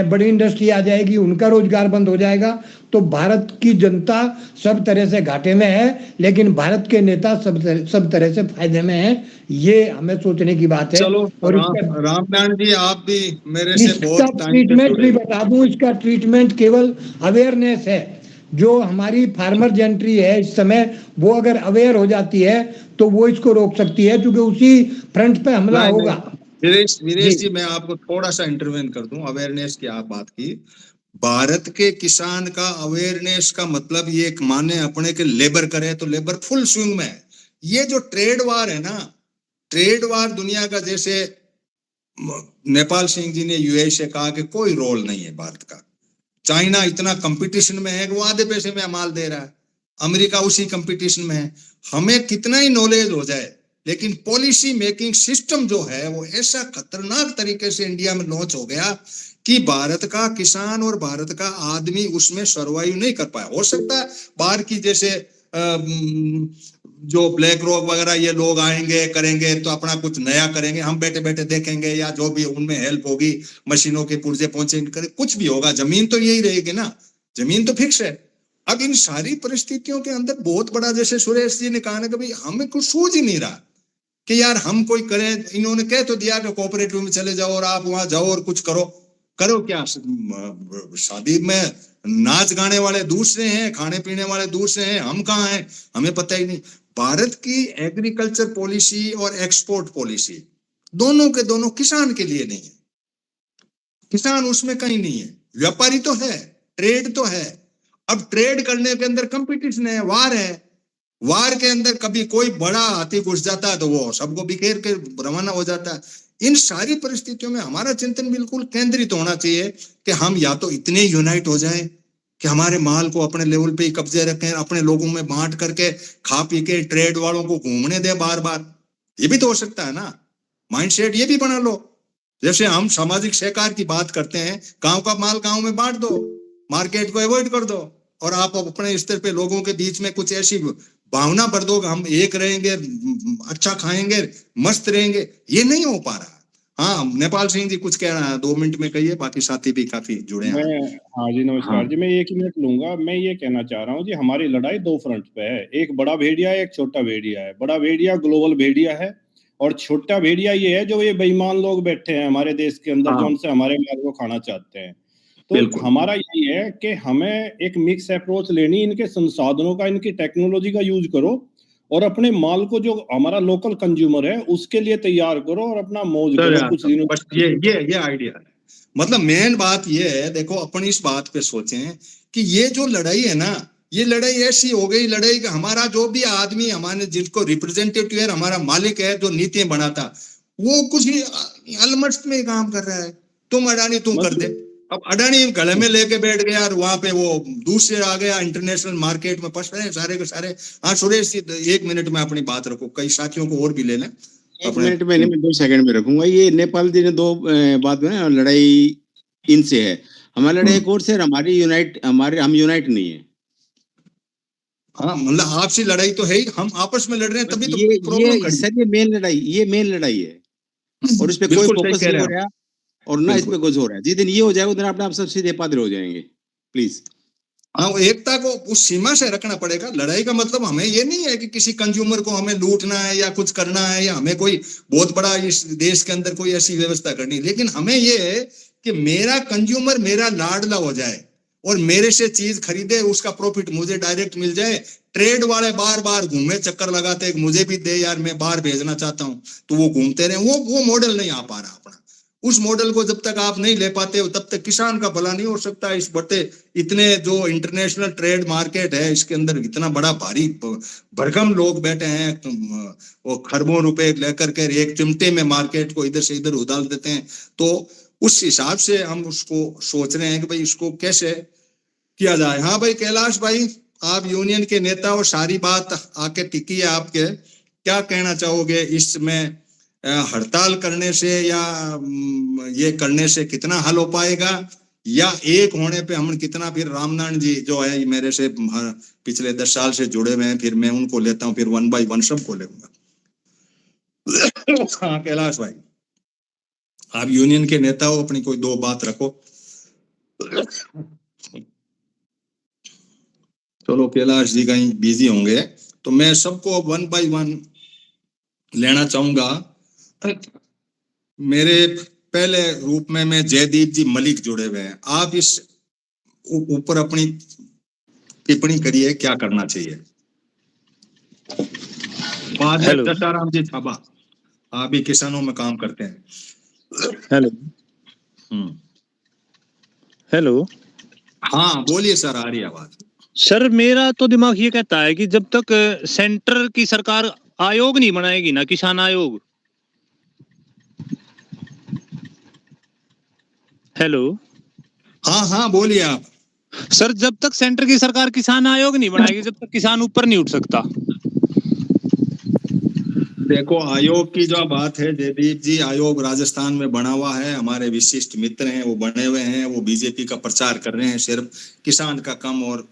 बड़ी इंडस्ट्री आ जाएगी, उनका रोजगार बंद हो जाएगा। तो भारत की जनता सब तरह से घाटे में है, लेकिन भारत के नेता सब तरह से फायदे में है। ये हमें सोचने की बात है। चलो और रामनाथ जी, आप भी मेरे से इसका बहुत टाइम से ट्रीटमेंट जुड़े भी हो। बता दूं, इसका ट्रीटमेंट केवल अवेयरनेस है। जो हमारी फार्मर जेंट्री है इस समय, वो अगर अवेयर हो जाती है तो वो इसको रोक सकती है, क्योंकि उसी फ्रंट पे हमला नहीं, होगा। वीरेश जी, मैं आपको थोड़ा सा इंटरवेन कर दूं। अवेयरनेस की आप बात की, भारत के किसान का अवेयरनेस का मतलब ये एक माने अपने के लेबर करे तो लेबर फुल स्विंग में है। ये जो ट्रेड वार है ना, ट्रेड वार दुनिया का, जैसे नेपाल सिंह जी ने यूएई से कहा कि कोई रोल नहीं है भारत का। चाइना इतना कंपटीशन में है कि वो आधे पैसे में माल दे रहा है, अमेरिका उसी कंपटीशन में है। हमें कितना ही नॉलेज हो जाए, लेकिन पॉलिसी मेकिंग सिस्टम जो है वो ऐसा खतरनाक तरीके से इंडिया में लॉन्च हो गया कि भारत का किसान और भारत का आदमी उसमें सर्वाइव नहीं कर पाया। हो सकता है बाहर की जैसे जो ब्लैक रॉक वगैरह ये लोग आएंगे करेंगे तो अपना कुछ नया करेंगे, हम बैठे बैठे देखेंगे, या जो भी उनमें हेल्प होगी, मशीनों के पुर्जे पहुंचे करे, कुछ भी होगा, जमीन तो यही रहेगी ना, जमीन तो फिक्स है। अब इन सारी परिस्थितियों के अंदर बहुत बड़ा, जैसे सुरेश जी ने कहा ना कि भाई हमें कुछ सूझ ही नहीं रहा कि यार हम कोई करें। इन्होंने कह तो दिया कि कोऑपरेटिव में चले जाओ और आप वहां जाओ और कुछ करो। करो क्या? शादी में नाच गाने वाले दूसरे हैं, खाने पीने वाले दूसरे हैं, हम कहाँ हैं हमें पता ही नहीं। भारत की एग्रीकल्चर पॉलिसी और एक्सपोर्ट पॉलिसी दोनों के दोनों किसान के लिए नहीं है। किसान उसमें कहीं नहीं है, व्यापारी तो है, ट्रेड तो है। अब ट्रेड करने के अंदर कंपटीशन है, वार है। वार के अंदर कभी कोई बड़ा हाथी घुस जाता है तो वो सबको बिखेर के रवाना हो जाता है। इन सारी परिस्थितियों में हमारा चिंतन बिल्कुल केंद्रित होना चाहिए कि हम या तो इतने यूनाइट हो जाएं कि हमारे माल को अपने लेवल पे ही कब्जे रखें, अपने लोगों में बांट करके खा पी के ट्रेड वालों को घूमने दे बार बार। ये भी तो हो सकता है ना, माइंडसेट ये भी बना लो। जैसे हम सामाजिक सहकार की बात करते हैं, गांव का माल गांव में बांट दो, मार्केट को अवॉइड कर दो, और आप अपने स्तर पे लोगों के बीच में कुछ ऐसी भावना भर दो, हम एक रहेंगे, अच्छा खाएंगे, मस्त रहेंगे। ये नहीं हो पा रहा। हाँ, नेपाल सिंह जी कुछ कह रहा है, 2 मिनट में कहिए, बाकी साथी भी काफी जुड़े हैं। हाँ जी, नमस्कार हाँ। जी। मैं 1 मिनट लूंगा। मैं ये कहना चाह रहा हूँ जी, हमारी लड़ाई 2 फ्रंट पे है। एक बड़ा भेड़िया है, एक छोटा भेड़िया है। बड़ा भेड़िया ग्लोबल भेड़िया है, और छोटा भेड़िया ये है जो ये बेईमान लोग बैठे हैं हमारे देश के अंदर, जो हाँ। उनसे हमारे माल को खाना चाहते हैं। तो बिल्कुल। हमारा यही है कि हमें एक मिक्स अप्रोच लेनी, इनके संसाधनों का, इनकी टेक्नोलॉजी का यूज करो, और अपने माल को जो हमारा लोकल कंज्यूमर है उसके लिए तैयार करो, और अपना मौज करो कुछ दिनों। बस ये आइडिया है। मतलब मेन बात ये है, देखो अपन इस बात पे सोचें कि ये जो लड़ाई है ना, ये लड़ाई ऐसी हो गई लड़ाई कि हमारा जो भी आदमी, हमारे जिसको रिप्रेजेंटेटिव है, हमारा मालिक है, जो नीतियां बनाता, वो कुछ ही अलमस्त में काम कर रहा है। तुम अडानी तुम कर दे। अब अडानी गले में लेके बैठ गया और वहां पे वो दूसरे आ गया, इंटरनेशनल मार्केट में फंस रहे हैं सारे के सारे। हाँ सुरेश जी, 1 मिनट में अपनी बात रखो, कई साथियों को और भी ले लें। 1 मिनट में नहीं, मैं 2 सेकंड में रखूंगा। ये नेपाल जी ने 2 बात में लड़ाई इनसे है, हमारी लड़ाई एक और से, हमारी हम यूनाइट नहीं है। हाँ, मतलब आपसी लड़ाई तो है ही, हम आपस में लड़ रहे हैं, तभी तो ये प्रॉब्लम खड़ी। सर, ये मेन लड़ाई है, और इस पे कोई बिल्कुल सही फोकस कह नहीं रहे हो हैं रहा, और ना इस पे बिल्कुल। कुछ हो रहा है। जिस दिन ये हो जाएगा उस दिन अपने आप सब सीधे पादर हो जाएंगे। प्लीज। हाँ, वो एकता को उस सीमा से रखना पड़ेगा। लड़ाई का मतलब हमें ये नहीं है कि किसी कंज्यूमर को हमें लूटना है या कुछ करना है, या हमें कोई बहुत बड़ा इस देश के अंदर कोई ऐसी व्यवस्था करनी है। लेकिन हमें ये है कि मेरा कंज्यूमर मेरा लाडला हो जाए और मेरे से चीज खरीदे, उसका प्रॉफिट मुझे डायरेक्ट मिल जाए। ट्रेड वाले बार बार घूमे चक्कर लगाते, मुझे भी दे यार, मैं बाहर भेजना चाहता हूँ, तो वो घूमते रहे। वो मॉडल नहीं आ पा रहा अपना। उस मॉडल को जब तक आप नहीं ले पाते हो, तब तक किसान का भला नहीं हो सकता। इस बड़े इतने जो इंटरनेशनल ट्रेड मार्केट है, इसके अंदर इतना बड़ा भारी भरकम लोग बैठे हैं, वो खरबों रुपए लेकर के एक चिमटे में मार्केट को इधर से इधर उछाल देते हैं। तो उस हिसाब से हम उसको सोच रहे हैं कि भाई इसको कैसे किया जाए। हाँ भाई कैलाश भाई, आप यूनियन के नेता हो, सारी बात आके टिकी है आपके, क्या कहना चाहोगे इसमें? हड़ताल करने से या ये करने से कितना हल हो पाएगा, या एक होने पे हम कितना? फिर रामनारायण जी जो है मेरे से पिछले 10 साल से जुड़े हुए हैं, फिर मैं उनको लेता हूँ, फिर 1 बाय 1 सबको लेऊंगा। हाँ कैलाश भाई, आप यूनियन के नेता हो, अपनी कोई 2 बात रखो। चलो कैलाश जी कहीं बिजी होंगे, तो मैं सबको 1 बाय 1 लेना चाहूंगा। मेरे पहले रूप में मैं जयदीप जी मलिक जुड़े हुए हैं। आप इस ऊपर अपनी टिप्पणी करिए, क्या करना चाहिए? बाद में दशाराम जी छाबा, आप भी किसानों में काम करते हैं। Hello hello. हाँ बोलिए सर, आ रही आवाज। सर मेरा तो दिमाग ये कहता है कि जब तक सेंटर की सरकार आयोग नहीं बनाएगी ना, किसान आयोग। हेलो। हाँ हाँ बोलिए आप। सर जब तक सेंटर की सरकार किसान आयोग नहीं बनाएगी, जब तक किसान ऊपर नहीं उठ सकता। देखो आयोग की जो बात है जयदीप जी, आयोग राजस्थान में बना हुआ है, हमारे विशिष्ट मित्र हैं वो बने हुए हैं, वो बीजेपी का प्रचार कर रहे हैं, सिर्फ किसान का कम और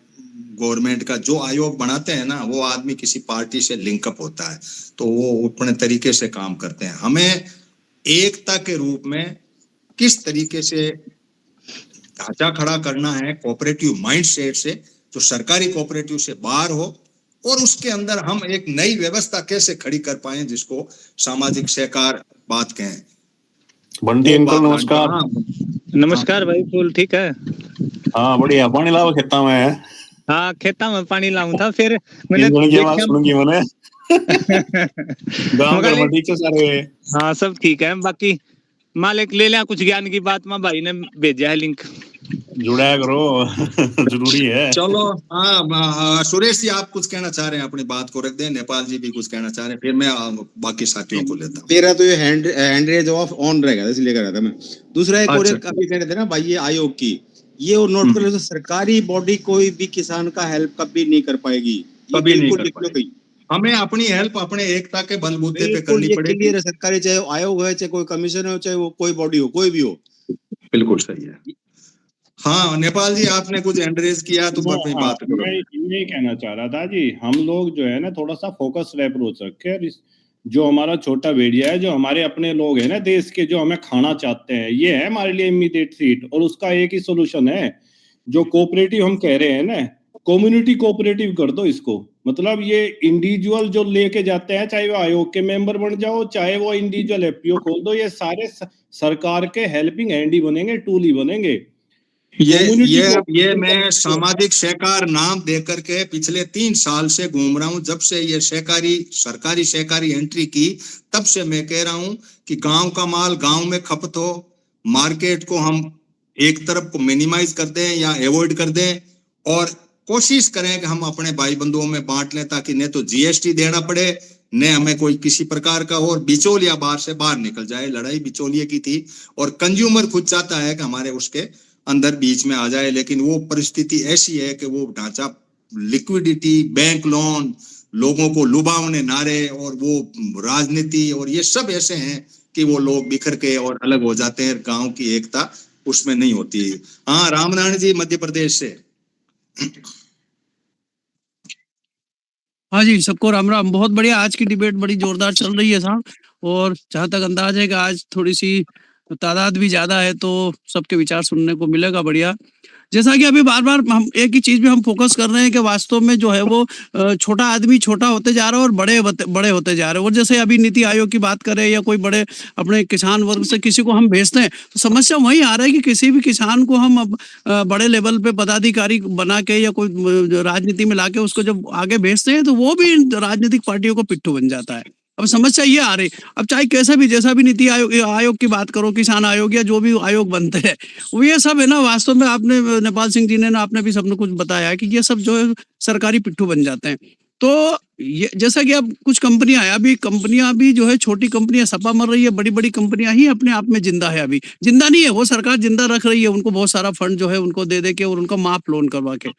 गवर्नमेंट का। जो आयोग बनाते हैं ना, वो आदमी किसी पार्टी से लिंकअप होता है, तो वो अपने तरीके से काम करते हैं। हमें एकता के रूप में किस तरीके से ढांचा खड़ा करना है, कोऑपरेटिव माइंडसेट से, जो सरकारी कोऑपरेटिव से बाहर हो, और उसके अंदर हम एक नई व्यवस्था कैसे खड़ी कर पाए जिसको सामाजिक सहकार बात कहें। बंटी अंकल नमस्कार। नमस्कार भाई, फूल ठीक है? हाँ बढ़िया, पानी लाओ खेता में। हाँ खेता में पानी लाऊं था, फिर मैंने गांव घर में ठीक है सारे? हाँ सब ठीक है, बाकी मालिक ले लिया कुछ ज्ञान की बात में, भाई ने भेजा है लिंक। जुड़ा करो जरूरी है। चलो हाँ, सुरेश जी आप कुछ कहना चाह रहे हैं, अपनी बात को रख दें, नेपाल जी भी कुछ कहना चाह रहे हैं, फिर मैं बाकी साथियों को लेता हूँ। मेरा तो ये हैंड रेज ऑफ ऑन रहेगा, इसलिए कर रहा था मैं। दूसरा एक और अच्छा, एक अभी कह रहे थे ना भाई, ये आयोग की, ये और नोट कर लो, तो सरकारी बॉडी कोई भी किसान का हेल्प कभी नहीं कर पाएगी, ये कभी नहीं बिल्कुल कर लिख लो कहीं। हमें अपनी हेल्प अपने एकता के बलबूते पे बिल्कुल करनी ये पड़ेगी। क्लियर है, सरकारी चाहे आयोग है, चाहे कोई कमीशन हो, चाहे वो कोई बॉडी हो, कोई भी हो। बिल्कुल सही है। हाँ नेपाल जी आपने कुछ एंड्रेज किया तो अपनी हाँ, बात करो। मैं ये कहना चाह रहा था जी, हम लोग जो है ना थोड़ा सा फोकस्ड अप्रोच रखें। जो हमारा छोटा भेड़िया है, जो हमारे अपने लोग हैं ना देश के, जो हमें खाना चाहते हैं, ये है हमारे लिए इमीडिएट सीट, और उसका एक ही सोल्यूशन है, जो कोऑपरेटिव हम कह रहे हैं ना, कम्युनिटी कोऑपरेटिव कर दो इसको। मतलब ये इंडिविजुअल जो लेके जाते हैं, चाहे वो आयोग के मेंबर बन जाओ, चाहे वो इंडिविजुअल एफपीओ खोल दो, ये सारे सरकार के हेल्पिंग हैंड ही बनेंगे, टूल ही बनेंगे। ये मैं सामाजिक सहकार नाम देकर के पिछले 3 साल से घूम रहा हूं। जब से ये सरकारी सहकारी एंट्री की, तब से मैं कह रहा हूं कि गांव का माल गांव में खपत हो, मार्केट को हम एक तरफ को मिनिमाइज कर दें या अवॉइड कर दें, और कोशिश करें कि हम अपने भाई बंधुओं में बांट लें, ताकि न तो जीएसटी देना पड़े, न हमें कोई किसी प्रकार का, और बिचौलिया से बाहर निकल जाए। लड़ाई बिचौलिए की थी, और कंज्यूमर खुद चाहता है कि हमारे उसके अंदर बीच में आ जाए, लेकिन वो परिस्थिति ऐसी है कि वो ढांचा, लिक्विडिटी, बैंक लोन, लोगों को लुभावने नारे, और वो राजनीति, और ये सब ऐसे हैं कि वो लोग बिखर के और अलग हो जाते हैं। गांव की एकता उसमें नहीं होती। हाँ रामनारायण जी मध्य प्रदेश से। हाँ जी, सबको राम राम। बहुत बढ़िया, आज की डिबेट बड़ी जोरदार चल रही है साहब, और जहाँ तक अंदाज है कि आज थोड़ी सी तादाद भी ज्यादा है, तो सबके विचार सुनने को मिलेगा। बढ़िया। जैसा कि अभी बार बार हम एक ही चीज पे हम फोकस कर रहे हैं कि वास्तव में जो है वो छोटा आदमी छोटा होते जा रहा है और बड़े होते जा रहे हैं। और जैसे अभी नीति आयोग की बात करें, या कोई बड़े अपने किसान वर्ग से किसी को हम भेजते हैं, तो समस्या वही आ रहा है कि किसी भी किसान को हम अब बड़े लेवल पे पदाधिकारी बना के या कोई राजनीति में लाके उसको जब आगे भेजते हैं, तो वो भी राजनीतिक पार्टियों को पिट्ठू बन जाता है। अब समस्या ये आ रही, अब चाहे कैसा भी, जैसा भी नीति आयोग की बात करो, किसान आयोग या जो भी आयोग बनते हैं, वो ये सब है ना, वास्तव में आपने नेपाल सिंह जी ने ना, आपने भी सबने कुछ बताया कि ये सब जो है सरकारी पिट्ठू बन जाते हैं। तो ये जैसा कि अब कुछ कंपनियां भी जो है, छोटी कंपनियां सपा मर रही है, बड़ी बड़ी कंपनियां ही अपने आप में जिंदा है। अभी जिंदा नहीं है, वो सरकार जिंदा रख रही है, उनको बहुत सारा फंड जो है उनको दे के, और उनका माफ लोन करवा के।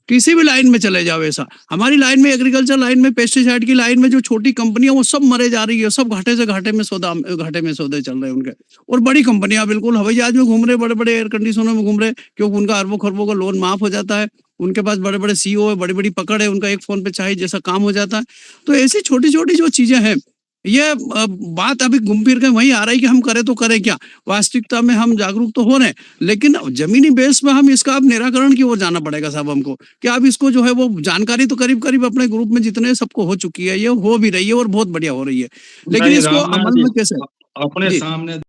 किसी भी लाइन में चले जाओ ऐसा, हमारी लाइन में, एग्रीकल्चर लाइन में, पेस्टिसाइड की लाइन में जो छोटी कंपनियां, वो सब मरे जा रही है, सब घाटे में सौदे चल रहे हैं उनके। और बड़ी कंपनियां बिल्कुल हवाई जहाज में घूम रहे, बड़े बड़े एयर कंडीशनरों में घूम रहे, क्योंकि उनका अरबों खरबों का लोन माफ हो जाता है, उनके पास बड़े बड़े सीईओ है, बड़ी बड़ी पकड़ है, उनका एक फोन पे चाहिए जैसा काम हो जाता है। तो ऐसी छोटी छोटी जो चीजें हैं, ये बात अभी घूम फिर के वही आ रही है कि हम करें तो करें क्या। वास्तविकता में हम जागरूक तो हो रहे हैं, लेकिन जमीनी बेस में हम इसका अब निराकरण की ओर जाना पड़ेगा साहब हमको, कि अब इसको जो है वो जानकारी तो करीब करीब अपने ग्रुप में जितने सबको हो चुकी है, ये हो भी रही है और बहुत बढ़िया हो रही है, लेकिन इसको अमल में कैसे अपने सामने